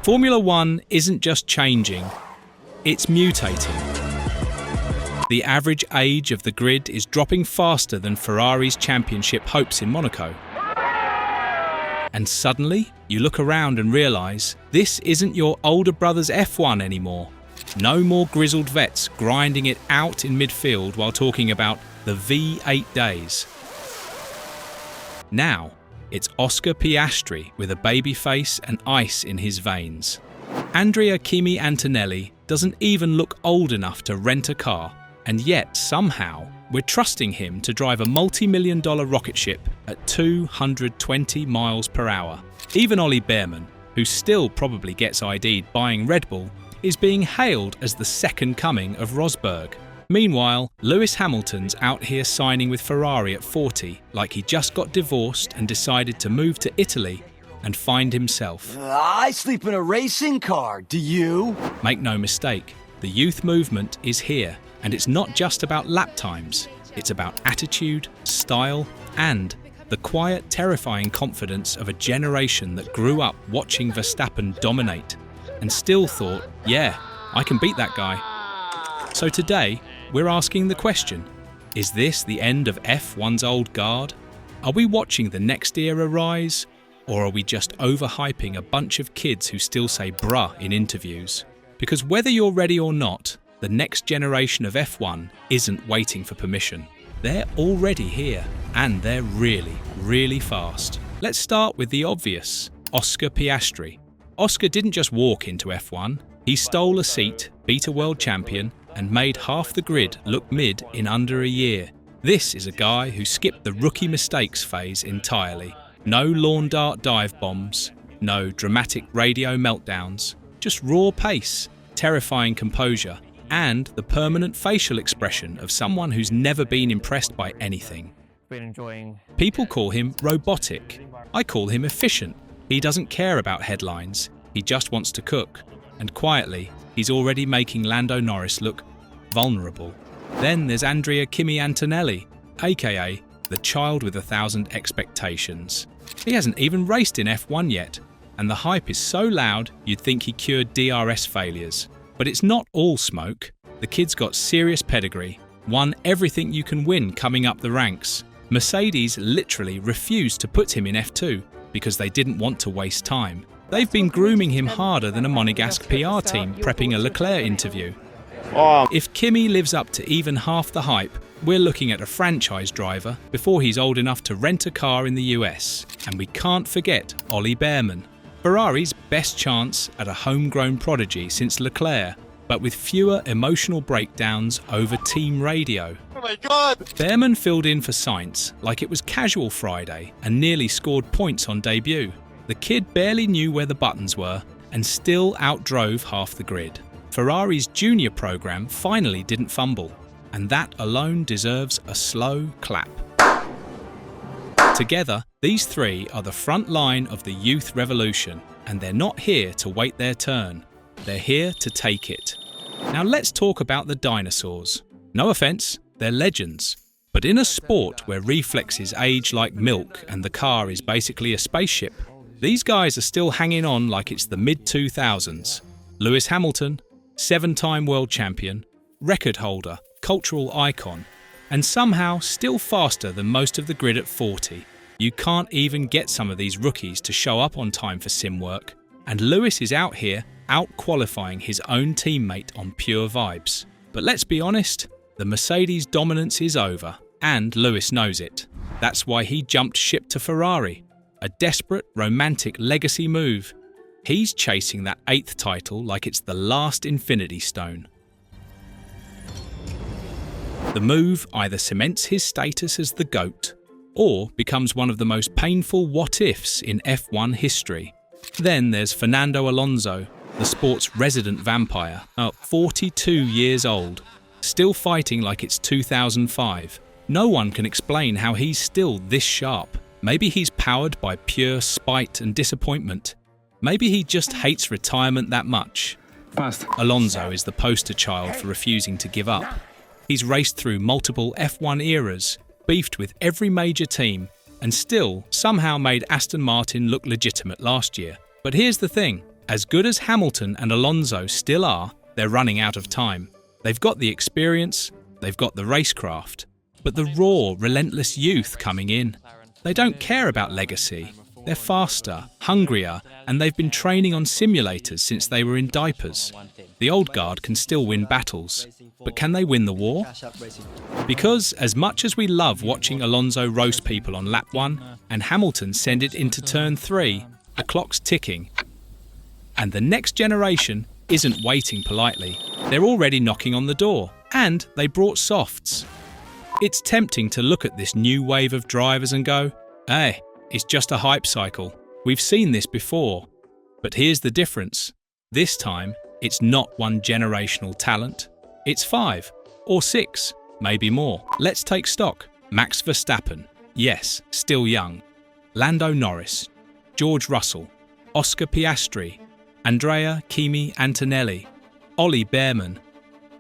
Formula One isn't just changing, it's mutating. The average age of the grid is dropping faster than Ferrari's championship hopes in Monaco. And suddenly, you look around and realise this isn't your older brother's F1 anymore. No more grizzled vets grinding it out in midfield while talking about the V8 days. Now, it's Oscar Piastri with a baby face and ice in his veins. Andrea Kimi Antonelli doesn't even look old enough to rent a car, and yet somehow we're trusting him to drive a multi-million-dollar rocket ship at 220 miles per hour. Even Ollie Behrman, who still probably gets ID'd buying Red Bull, is being hailed as the second coming of Rosberg. Meanwhile, Lewis Hamilton's out here signing with Ferrari at 40, like he just got divorced and decided to move to Italy and find himself. I sleep in a racing car, do you? Make no mistake, the youth movement is here, and it's not just about lap times. It's about attitude, style, and the quiet, terrifying confidence of a generation that grew up watching Verstappen dominate and still thought, yeah, I can beat that guy. So today, we're asking the question, is this the end of F1's old guard? Are we watching the next era rise? Or are we just overhyping a bunch of kids who still say bruh in interviews? Because whether you're ready or not, the next generation of F1 isn't waiting for permission. They're already here, and they're really, really fast. Let's start with the obvious, Oscar Piastri. Oscar didn't just walk into F1, he stole a seat, beat a world champion, and made half the grid look mid in under a year. This is a guy who skipped the rookie mistakes phase entirely. No lawn dart dive bombs, no dramatic radio meltdowns, just raw pace, terrifying composure, and the permanent facial expression of someone who's never been impressed by anything. People call him robotic. I call him efficient. He doesn't care about headlines, he just wants to cook. And quietly, he's already making Lando Norris look vulnerable. Then there's Andrea Kimi Antonelli, aka the child with 1,000 expectations. He hasn't even raced in F1 yet, and the hype is so loud you'd think he cured DRS failures. But it's not all smoke. The kid's got serious pedigree, won everything you can win coming up the ranks. Mercedes literally refused to put him in F2 because they didn't want to waste time. They've been grooming him harder than a Monegasque PR team prepping a Leclerc interview. If Kimi lives up to even half the hype, we're looking at a franchise driver before he's old enough to rent a car in the US. And we can't forget Ollie Behrman, Ferrari's best chance at a homegrown prodigy since Leclerc, but with fewer emotional breakdowns over team radio. Oh my God! Behrman filled in for Sainz like it was casual Friday and nearly scored points on debut. The kid barely knew where the buttons were and still outdrove half the grid. Ferrari's junior program finally didn't fumble, and that alone deserves a slow clap. Together, these three are the front line of the youth revolution, and they're not here to wait their turn. They're here to take it. Now let's talk about the dinosaurs. No offense, they're legends. But in a sport where reflexes age like milk and the car is basically a spaceship, these guys are still hanging on like it's the mid-2000s. Lewis Hamilton, 7-time world champion, record holder, cultural icon, and somehow still faster than most of the grid at 40. You can't even get some of these rookies to show up on time for sim work, and Lewis is out here out-qualifying his own teammate on pure vibes. But let's be honest, the Mercedes dominance is over, and Lewis knows it. That's why he jumped ship to Ferrari. A desperate, romantic legacy move. He's chasing that 8th title like it's the last Infinity Stone. The move either cements his status as the GOAT, or becomes one of the most painful what-ifs in F1 history. Then there's Fernando Alonso, the sport's resident vampire, 42 years old, still fighting like it's 2005. No one can explain how he's still this sharp. Maybe he's powered by pure spite and disappointment. Maybe he just hates retirement that much. Alonso is the poster child for refusing to give up. He's raced through multiple F1 eras, beefed with every major team, and still somehow made Aston Martin look legitimate last year. But here's the thing, As good as Hamilton and Alonso still are, they're running out of time. They've got the experience, they've got the racecraft, but the raw, relentless youth coming in. They don't care about legacy. They're faster, hungrier, and they've been training on simulators since they were in diapers. The old guard can still win battles, but can they win the war? Because as much as we love watching Alonso roast people on lap 1 and Hamilton send it into turn 3, the clock's ticking. And the next generation isn't waiting politely. They're already knocking on the door, and they brought softs. It's tempting to look at this new wave of drivers and go, "Hey, it's just a hype cycle. We've seen this before." But here's the difference. This time, it's not one generational talent. It's 5 or 6, maybe more. Let's take stock. Max Verstappen, yes, still young. Lando Norris, George Russell, Oscar Piastri, Andrea Kimi Antonelli, Ollie Behrman.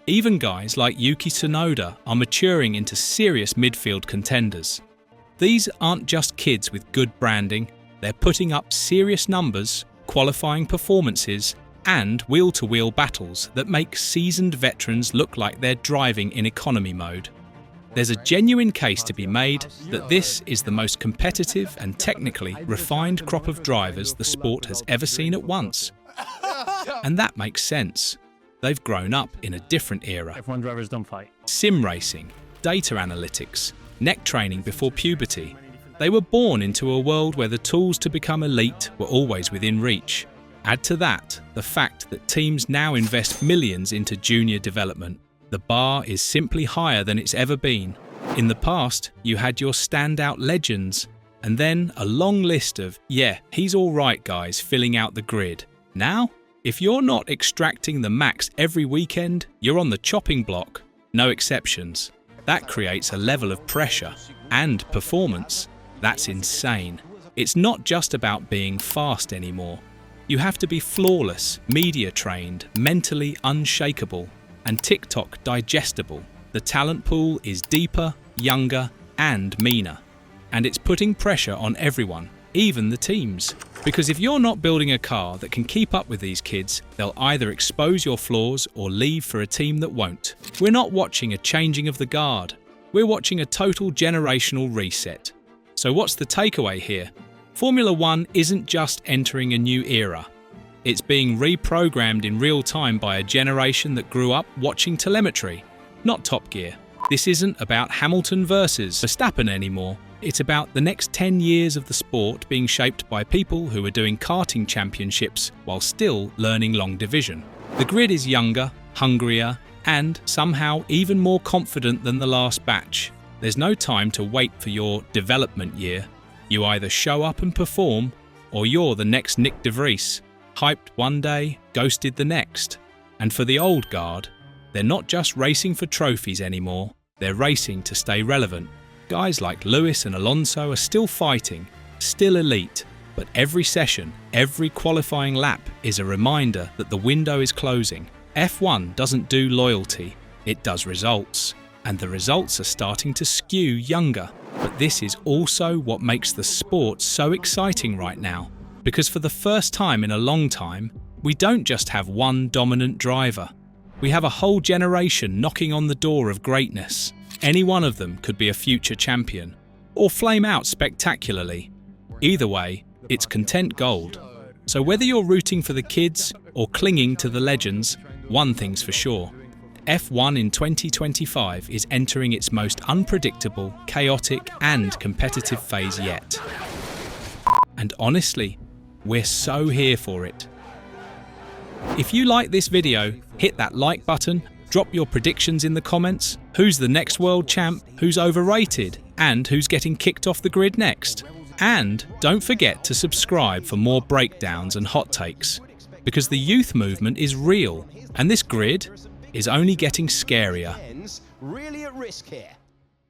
Even guys like Yuki Tsunoda are maturing into serious midfield contenders. These aren't just kids with good branding, they're putting up serious numbers, qualifying performances, and wheel-to-wheel battles that make seasoned veterans look like they're driving in economy mode. There's a genuine case to be made that this is the most competitive and technically refined crop of drivers the sport has ever seen at once. And that makes sense. They've grown up in a different era. F1 drivers don't fight. Sim racing, data analytics, neck training before puberty. They were born into a world where the tools to become elite were always within reach. Add to that the fact that teams now invest millions into junior development. The bar is simply higher than it's ever been. In the past, you had your standout legends, and then a long list of, yeah, he's all right guys filling out the grid. Now, if you're not extracting the max every weekend, you're on the chopping block. No exceptions. That creates a level of pressure and performance that's insane. It's not just about being fast anymore. You have to be flawless, media trained, mentally unshakable, and TikTok digestible. The talent pool is deeper, younger, and meaner. And it's putting pressure on everyone, even the teams. Because if you're not building a car that can keep up with these kids, they'll either expose your flaws or leave for a team that won't. We're not watching a changing of the guard. We're watching a total generational reset. So what's the takeaway here? Formula One isn't just entering a new era. It's being reprogrammed in real time by a generation that grew up watching telemetry, not Top Gear. This isn't about Hamilton versus Verstappen anymore. It's about the next 10 years of the sport being shaped by people who are doing karting championships while still learning long division. The grid is younger, hungrier, and somehow even more confident than the last batch. There's no time to wait for your development year. You either show up and perform, or you're the next Nick de Vries, hyped one day, ghosted the next. And for the old guard, they're not just racing for trophies anymore, they're racing to stay relevant. Guys like Lewis and Alonso are still fighting, still elite, but every session, every qualifying lap is a reminder that the window is closing. F1 doesn't do loyalty, it does results, and the results are starting to skew younger. But this is also what makes the sport so exciting right now, because for the first time in a long time, we don't just have one dominant driver. We have a whole generation knocking on the door of greatness. Any one of them could be a future champion, or flame out spectacularly. Either way, it's content gold. So whether you're rooting for the kids or clinging to the legends, one thing's for sure. F1 in 2025 is entering its most unpredictable, chaotic, and competitive phase yet. And honestly, we're so here for it. If you like this video, hit that like button, drop your predictions in the comments. Who's the next world champ, who's overrated, and who's getting kicked off the grid next? And don't forget to subscribe for more breakdowns and hot takes, because the youth movement is real, and this grid is only getting scarier. Really at risk here.